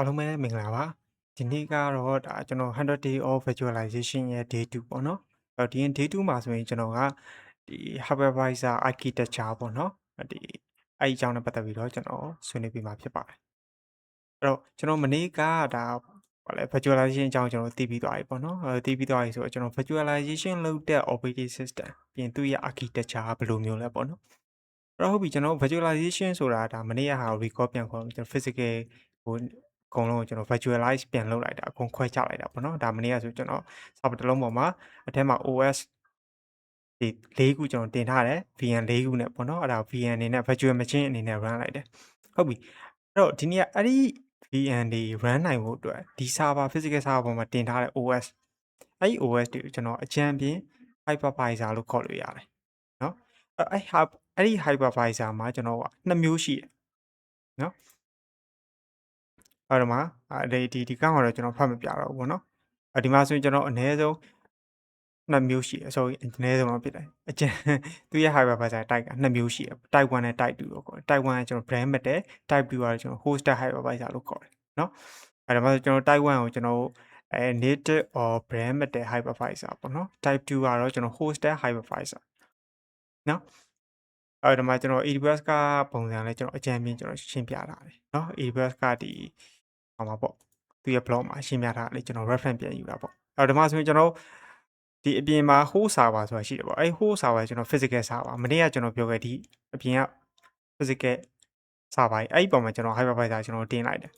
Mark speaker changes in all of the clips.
Speaker 1: လုံးပဲမင်္ဂလာပါဒီနေ့ကတော့ကျွန်တော်100 day of visualization ရဲ့ day 2ပေါ့နော်ဒီ day 2မှာဆိုရင်ကျွန်တော်ကဒီ hypervisor architecture ပေါ့နော်ဒီအဲ့ဒီအကြောင်းနဲ့ပတ်သက်ပြီးတော့ကျွန်တော်ဆွေးနွေးပြမှာဖြစ်ပါတယ်အဲ့တော့ကျွန်တော်မနေ့ကဘာလဲ visualization အကြောင်းကျွန်တော်သိပြီးသွားပြီပေါ့နော်သိပြီးသွားပြီဆိုတော့ကျွန်တော် visualization လုပ်တဲ့ operating system ပြင်သူ့ရဲ့ architecture ကဘယ်လိုမျိုးလဲပေါ့နော်အဲ့တော့ဟုတ်ပြီကျွန်တော် visualization ဆိုတာမနေ့ကဟာကို record ပြန်ခေါ်ကျွန်တော် physical ဟိုအကုန်လုံးကိုကျွန်တော် visualize ပြန်လုပ်လိုက်တာအကုန်ခွဲခြားလိုက်တာပေါ့နော်ဒါမနေ့ကဆိုကျွန်တော်စာပေတစ်လုံးပေါ်မှာအထက်မှာ OS ဒီ၄ခုကျွန်တော်တင်ထားတယ် VM ၄ခုနဲ့ပေါ့နော်အဲ့ဒါ VM အနေနဲ့ virtual machine အနေနဲ့ run လိုက်တယ်ဟုတ်ပြီအဲ့တော့ဒီနေ့ကအဲ့ဒီ VM တွေ run နိုင်ဖို့အတွက်ဒီ server physical server ပေါ်မှာတင်ထားတဲ့ OS အဲ့ဒီ OS တွေကိုကျွန်တော်အကြံပြင်း hypervisor လို့ခေါ်လို့ရတယ်နော်အဲ့ဒီ hypervisor မှာကျွန်တော်က2မျိုးရှိတယ်နော်အဲ့တော့မှာဒီကောင့်ကတော့ကျွန်တော်ဖတ်မပြတော့ဘူးပေါ့နော်ဒီမှာဆိုရင်ကျွန်တော်အနည်းဆုံး2မျိုးရှိတယ် sorry အနည်းဆုံးတော့ဖြစ်တယ်အကျန်သူရဲ့ hypervisor type က2မျိုးရှိတယ် type 1နဲ့ type 2လို့ခေါ်တယ် type 1ကကျွန်တော် brand မဲ့တယ် type 2ကတော့ကျွန်တော် hosted hypervisor လို့ခေါ်တယ်နော်အဲ့ဒါမှဆိုကျွန်တော် type 1ကိုကျွန်တော်native or brand မဲ့တဲ့ hypervisor ပေါ့နော် type 2ကတော့ကျွန်တော် hosted hypervisor နော်အဲ့ဒါမှကျွန်တော် AWS ကပုံစံလဲကျွန်တော်အကြံပြင်းကျွန်တော်ရှင်းပြထားတယ်เนาะ AWS ကဒီဟောမှာပေါ့သူရဲ့ blog မှာရှင်းပြထားတယ်ကျွန်တော် reference ပြန်ယူတာပေါ့အဲ့တော့ဒီမှာဆိုရင်ကျွန်တော်ဒီအပြင်မှာ host server ဆိုတာရှိတယ်ပေါ့အဲ့ host server ကျွန်တော် physical server မနေ့ကကျွန်တော်ပြောခဲ့ဒီအပြင်က physical server အဲ့ဒီပုံမှာကျွန်တော် hypervisor ကျွန်တော်တင်လိုက်တယ်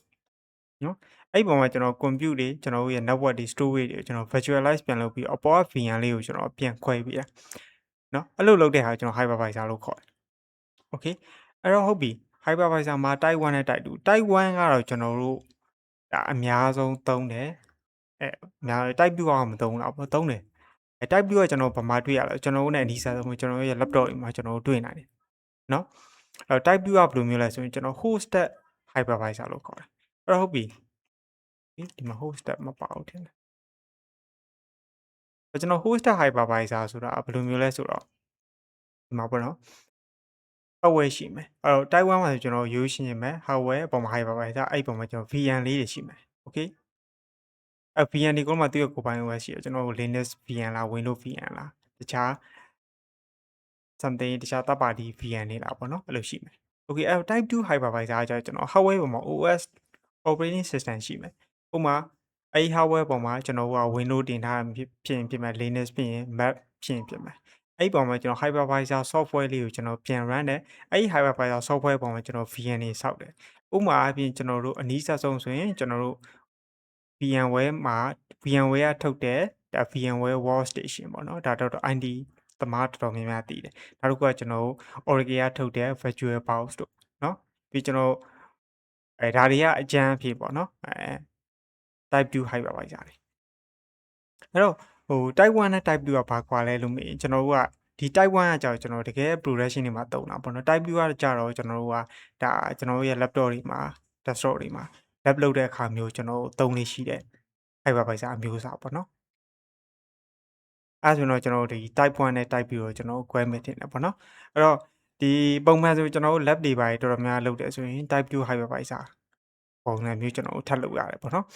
Speaker 1: နော်အဲ့ဒီပုံမှာကျွန်တော် compute တွေကျွန်တော်တို့ရဲ့ network တွေ storage တွေကျွန်တော် virtualize ပြန်လုပ်ပြီးအပေါ်က VM လေးကိုကျွန်တော်ပြန်ခွဲပြီးတာနော်အဲ့လိုလုပ်တဲ့ဟာကျွန်တော် hypervisor လို့ခေါ်တယ် okay အဲ့တော့ဟုတ်ပြီ hypervisor မှာ type 1နဲ့ type 2 type 1ကတော့ကျွန်တော်တို့အများဆုံးသုံးတယ်အများ type 2ကမသုံးတော့ဘူးသုံးတယ်type 2ကကျွန်တော်ဗမာတွေ့ရလဲကျွန်တော်တို့နဲ့အနီးစားဆုံးကျွန်တော်ရဲ့ laptop တွေမှာကျွန်တော်တို့တွေ့နိုင်တယ်เนาะအဲ့ type 2ကဘယ်လိုမျိုးလဲဆိုရင်ကျွန်တော် hosted hypervisor လို့ခေါ်တယ်အဲ့တော့ဟုတ်ပြီဒီမှာ hosted မပါဘူးထင်တယ်ကျွန်တော် hosted hypervisor ဆိုတာဘယ်လိုမျိုးလဲဆိုတော့ဒီမှာပေါ့နော် hardware ရှိမယ်အဲ့တော့ type 1မှာဆိုကျွန်တော်ရိုးရှင်းမယ် hardware အပေါ်မှာ hypervisor အဲ့ဒီပုံမှာကျွန်တော် VM လေးတွေရှိမယ် okay VM ဒီကုန်းမှာသူ့ရဲ့ကိုယ်ပိုင် OS ရှိတယ်ကျွန်တော် Linux VM လား Windows VM လားတခြား something တခြားတပ်ပါတီ VM နေလားပေါ့နော်အဲ့လိုရှိမယ် okay အဲ့ type 2 hypervisor ကကျွန်တော် hardware ပေါ်မှာ OS operating system ရှိမယ်ဥပမာအဲ့ hardware ပေါ်မှာကျွန်တော်က Windows တင်ထားဖြစ်မယ် Linux ဖြစ်ရင် Mac ဖြစ်မယ်အဲ့ဒီပုံမှာကျွန်တော် hypervisor software လေးကိုကျွန်တော်ပြန် run တယ်အဲ့ဒီ hypervisor software ပုံမှာကျွန်တော် VM တွေဆောက်တယ်ဥပမာအပြင်ကျွန်တော်တို့အနည်းဆက်ဆုံးဆိုရင်ကျွန်တော်တို့ VMware မှာ VMware ကထုတ်တဲ့ဒါ VMware Workstation ပေါ့နော်ဒါတော့ ID သမားတော်တော်များများသိတယ်နောက်တစ်ခုကကျွန်တော်တို့ Oracle ကထုတ်တဲ့ VirtualBox တို့เนาะပြီးကျွန်တော်ဒါတွေကအကြမ်းအဖြစ်ပေါ့နော်type 2 hypervisor တွေအဲ့တော့type 1နဲ့ type 2ကဘာကွာလဲလို့မေးရင်ကျွန်တော်တို့ကဒီ type 1ကကြာကျွန်တော်တကယ် production တွေမှာတုံးတာပေါ့နော် type 2ကကြာတော့ကျွန်တော်တို့ကဒါကျွန်တော်တို့ရဲ့ laptop တွေမှာ desktop တွေမှာ lab လုပ်တဲ့အခါမျိုးကျွန်တော်တို့သုံးလေးရှိတဲ့ hypervisor အမျိုးအစားပေါ့နော်အဲ့ဆိုတော့ကျွန်တော်တို့ဒီ type 1နဲ့ type 2ကိုကျွန်တော်တို့ query တင်တယ်ပေါ့နော်အဲ့တော့ဒီပုံမှန်ဆိုကျွန်တော်တို့ lab တွေပါတော်တော်များလုပ်တယ်ဆိုရင် type 2 hypervisor ပုံစံမျိုးကျွန်တော်တို့ထပ်လုပ်ရတယ်ပေါ့နော်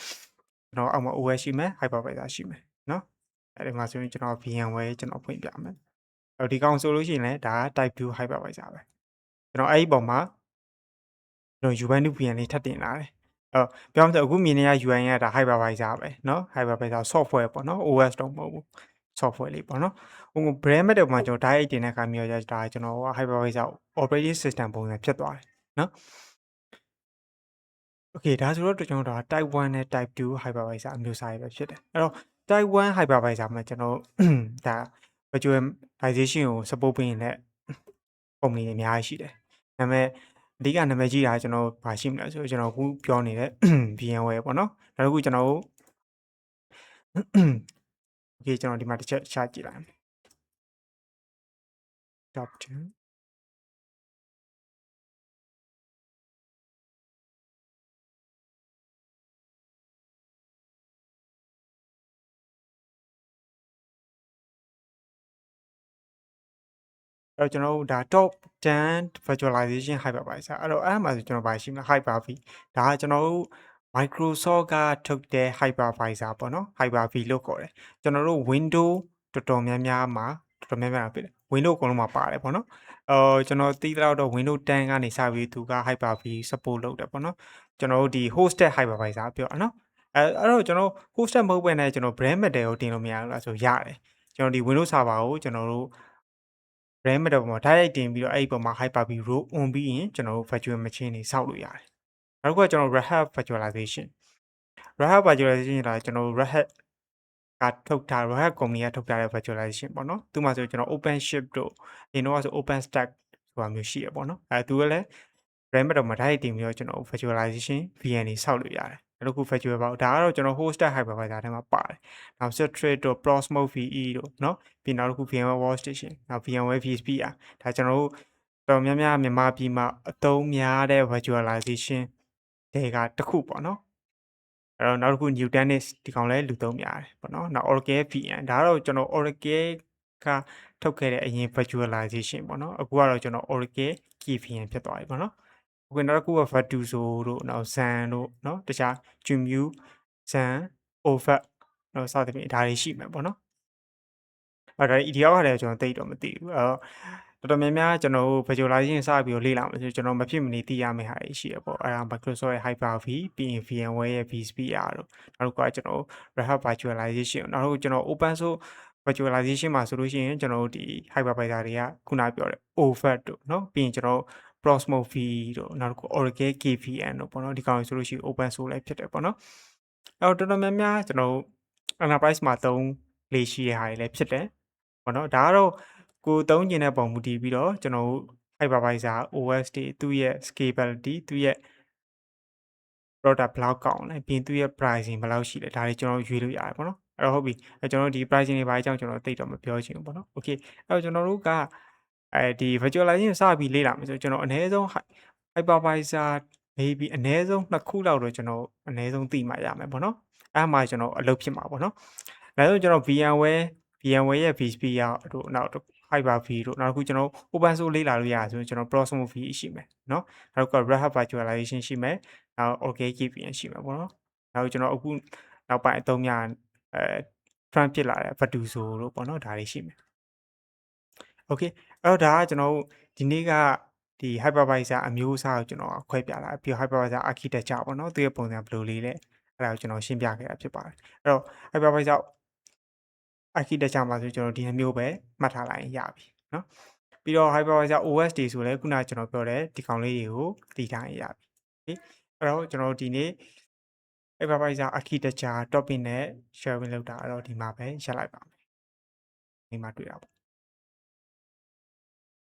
Speaker 1: ကျွန်တော်အောက်မှာ OS ရှိမယ် hypervisor ရှိမယ်နော်အဲ့ဒီမှာဆိုရင်ကျွန်တော် VMware ကျွန်တော်ဖွင့်ပြမယ်အဲ့ဒီကောင်ဆိုလို့ရှိရင်လည်းဒါက type 2 hypervisor ပဲကျွန်တော်အဲ့ဒီပုံမှာကျွန်တော် Ubuntu VM လေးထပ်တင်လာတယ်ပြောမှဆိုအခုမြင်နေရ UI ကဒါ hypervisor ပဲเนาะ hypervisor software ပေါ့เนาะ OS တော့မဟုတ်ဘူး software လေးပေါ့เนาะbrand မဲ့တဲ့ပုံမှာကျွန်တော် direct တင်တဲ့အခါမျိုးဒါကျွန်တော် hypervisor operating system ပုံစံဖြစ်သွားတယ်เนาะ okay ဒါဆိုတော့ကျွန်တော်type 1နဲ့ type 2 hypervisor အမျိုးအစားတွေပဲဖြစ်တယ်အဲ့တော့ type 1 hypervisor မှာကျွန်တော်ဒါ virtualization ကို support ပေးရင်လည်း ကုမ္ပဏီတွေအများကြီးရှိတယ်ဒါပေမဲ့အဓိကနာမည်ကြီးတာကျွန်တော်ဗာရှိမလဲဆိုတော့ကျွန်တော်အခုပြောနေတဲ့ VMware ပေါ့နော်နောက်တစ်ခုကျွန်တော်တို့ okay ကျွန်တော်ဒီမှာတစ်ချက်ရှာကြည့်လိုက် top 10အဲ့တော့ကျွန်တော်တို့ဒါ top 10 virtualization hypervisor အဲ့တော့အဲ့မှာဆိုကျွန်တော်ဗာရှိမလဲ Hyper-V ဒါကကျွန်တော်တို့ Microsoft ကထုတ်တဲ့ hypervisor ပေါ့နော် Hyper-V လို့ခေါ်တယ်ကျွန်တော်တို့ Windows တော်တော်များများမှာဖြစ်တယ် Windows အကုန်လုံးမှာပါတယ်ပေါ့နော်ကျွန်တော်သိသလောက်တော့ Windows 10ကနေစပြီးသူက Hyper-V support လုပ်တယ်ပေါ့နော်ကျွန်တော်တို့ဒီ hosted hypervisor ပြောတာနော်အဲ့တော့ကျွန်တော် hosted မဟုတ်ဘဲနဲ့ကျွန်တော် brand matter ကိုတင်လို့မရဘူးလားဆိုရတယ်ကျွန်တော်ဒီ Windows server ကိုကျွန်တော်တို့ brand matter ပေါ်မှာ direct တင်ပြီးတော့အဲ့ဒီပေါ်မှာ Hyper-V roll on ပြီးရင်ကျွန်တော်တို့ virtual machine တွေစောက်လို့ရတယ်နောက်တစ်ခုကကျွန်တော် Red Hat virtualization Red Hat virtualization ဆိုတာကျွန်တော် Red Hat ကထုတ်ထား Red Hat company ကထုတ်ထားတဲ့ virtualization ပေါ့နော်သူမှဆိုကျွန်တော် OpenShift တို့အရင်တော့ဆို OpenStack ဆိုတာမျိုးရှိရပေါ့နော်သူကလည်း brand matter မှာ direct တင်ပြီးတော့ကျွန်တော် virtualization VM တွေစောက်လို့ရတယ်အဲ့လိုခု virtual ပေါ့ဒါကတော့ကျွန်တော် hosted hypervisor ထဲမှာပါတယ်နောက် Citrix တို့ Proxmox VE တို့เนาะပြီးနောက်တစ်ခု VMware Workstation နောက် VMware vSphere ဒါကျွန်တော်တို့တော်များများမြန်မာပြည်မှာအသုံးများတဲ့ virtualization တွေကတစ်ခုပေါ့နော်အဲ့တော့နောက်တစ်ခု Nutanix ဒီကောင်လည်းလူသုံးများတယ်ပေါ့နော်နောက် Oracle VM ဒါကတော့ကျွန်တော် Oracle ကထုတ်ခဲ့တဲ့အရင် virtualization ပေါ့နော်အခုကတော့ကျွန်တော် Oracle KVM ဖြစ်သွားပြီပေါ့နော်အခုနောက်တစ်ခုက Virtuoso တို့နောက် Xen တို့เนาะတခြား Qemu XenOvat တော့စသဖြင့်ဒါတွေရှိမှာပေါ့နော်အဲ့ဒါဒီရောက်ရတယ်ကျွန်တော်သိတော့မသိဘူးတော်တော်များများကျွန်တော်တို့ visualization စပြီးတော့လေ့လာမယ်ဆိုကျွန်တော်မဖြစ်မနေသိရမယ့်ဟာတွေရှိရပေါ့အဲ့ဒါ Microsoft ရဲ့ Hyper-V ပြီးရင် VMware ရဲ့ vSphere တို့နောက်တစ်ခုကကျွန်တော် Red Hat virtualization နောက်တစ်ခုကျွန်တော် open source virtualization မှာဆိုလို့ရှိရင်ကျွန်တော်တို့ဒီ hypervisor တွေကခုနပြောတဲ့ Ovat တို့เนาะပြီးရင်ကျွန်တော် Proxmox V တို့နောက်တစ်ခု Oracle KVM တို့ပေါ့နော်ဒီကောင်ဆိုလို့ရှိရင် open source လည်းဖြစ်တယ်ပေါ့နော်အဲ့တော့တော်တော်များများကျွန်တော် enterprise မှာသုံးလေ့ရှိတဲ့ဟာတွေလည်းဖြစ်တယ်ပေါ့နော်ဒါကတော့ကိုသုံးကျင်တဲ့ပုံမူတည်ပြီးတော့ကျွန်တော်တို့ hypervisor OS တွေသူ့ရဲ့ scalability သူ့ရဲ့ product ဘယ်လောက်ကောင်းလဲပြီးရင်သူ့ရဲ့ pricing ဘယ်လောက်ရှိလဲဒါတွေကျွန်တော်ရွေးလို့ရတယ်ပေါ့နော်အဲ့တော့ဟုတ်ပြီကျွန်တော်တို့ဒီ pricing တွေဘာအကြောင်းကျွန်တော်သိတော့မပြောချင်ဘူးပေါ့နော် okay အဲ့တော့ကျွန်တော်တို့ကဒီ virtualization စပြီးလေ့လာမယ်ဆိုကျွန်တော်အနည်းဆုံး hypervisor maybe အနည်းဆုံး2ခုလောက်တော့ကျွန်တော်အနည်းဆုံးသိမှရမယ်ပေါ့နော်အဲ့မှာကျွန်တော်အလုပ်ဖြစ်မှာပေါ့နော်ဒါဆိုကျွန်တော် VMware ရဲ့ vSphere တို့နောက် Hyper-V တို့နောက်တစ်ခုကျွန်တော် open source လေ့လာလို့ရတယ်ဆိုရင်ကျွန်တော် Proxmox V ရှိမယ်เนาะနောက်တစ်ခုက Red Hat virtualization ရှိမယ်နောက် Oracle KVM ရှိမယ်ပေါ့နော်နောက်ကျွန်တော်အခုနောက်ပိုင်းအသုံးများtrend ဖြစ်လာတဲ့ Virtuoso တို့ပေါ့နော်ဒါတွေရှိမယ် okay အဲ့တော့ဒါကကျွန်တော်တို့ဒီနေ့ကဒီ hypervisor အမျိုးအစားကိုကျွန်တော်ခွဲပြလာပြီး hypervisor architecture ပေါ့နော်သူရဲ့ပုံစံဘယ်လိုလေးလဲအဲ့ဒါကိုကျွန်တော်ရှင်းပြခဲ့တာဖြစ်ပါတယ်အဲ့တော့ hypervisor architecture မှာဆိုကျွန်တော်ဒီနှမျိုးပဲမှတ်ထားလိုက်ရင်ရပြီเนาะပြီးတော့ hypervisor OS တွေဆိုလဲခုနကကျွန်တော်ပြောတဲ့ဒီကောင်လေးတွေကိုသိထားရင်ရပြီအဲ့တော့ကျွန်တော်တို့ဒီနေ့ hypervisor architecture topic နဲ့ sharing လုပ်တာအဲ့တော့ဒီမှာပဲရပ်လိုက်ပါမယ်ဒီမှာတွေ့တာပေါ့